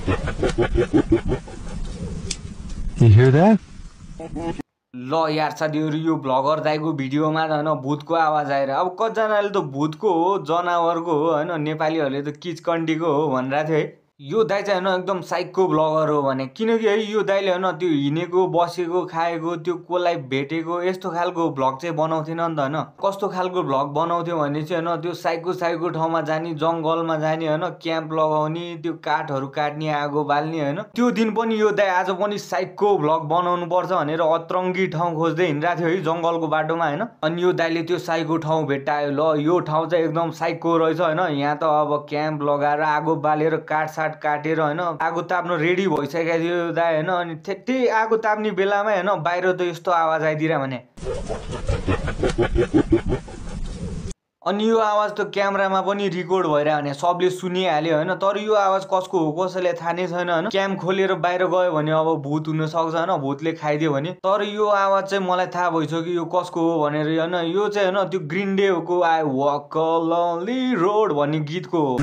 You hear that? ल यार साथीहरु यो भ्लगर दाइको भिडियोमा त हैन भूतको आवाज आएर अब कतिजनाले त भूतको हो जनावरको हो हैन नेपालीहरुले त किचकण्डीको हो भनिरहेको थियो है यो दाइ चाहिँ हैन एकदम साइको भ्लगर हो भने किनकि है यो दाइले हैन त्यो हिनेको बसेको खाएको त्यो कोलाई भेटेको यस्तो खालको भ्लग चाहिँ बनाउँथेन नि त हैन कस्तो खालको भ्लग बनाउँथ्यो भने चाहिँ हैन त्यो साइको ठाउँमा जानी जंगलमा जानी हैन क्याम्प लगाउने त्यो काठहरु काट्ने आगो बाल्ने हैन त्यो दिन पनि यो दाइ आज पनि साइको भ्लग बनाउनु पर्छ भनेर अत्रङ्गी ठाउँ खोज्दै हिँड्रा थियो है जंगलको बाटोमा हैन अनि यो दाइले त्यो साइको ठाउँ भेट्टायो ल यो ठाउँ चाहिँ एकदम साइको रहेछ हैन यहाँ त अब क्याम्प लगाएर आगो बालेर काट काटेर हैन आगो ताप्न रेडी भइसकेको थियो दाइ हैन अनि त्यही आगो ताप्ने बेलामा हैन बाहिर त यस्तो आवाज आइदिरा भने अनि यो आवाज त क्यामेरामा पनि रेकर्ड भइरा भने सबले सुनिहाल्यो हैन तर यो आवाज कसको हो कसैले थाहा नै छैन हैन क्याम्प खोलेर बाहिर गयो भने अब भूत हुन सक्छ हैन भूतले खाइदियो भने तर यो आवाज चाहिँ मलाई थाहा भइसक्यो यो कसको हो भनेर हैन यो चाहिँ हैन त्यो ग्रीन डे को आई वक अ लनली रोड भन्ने गीतको हो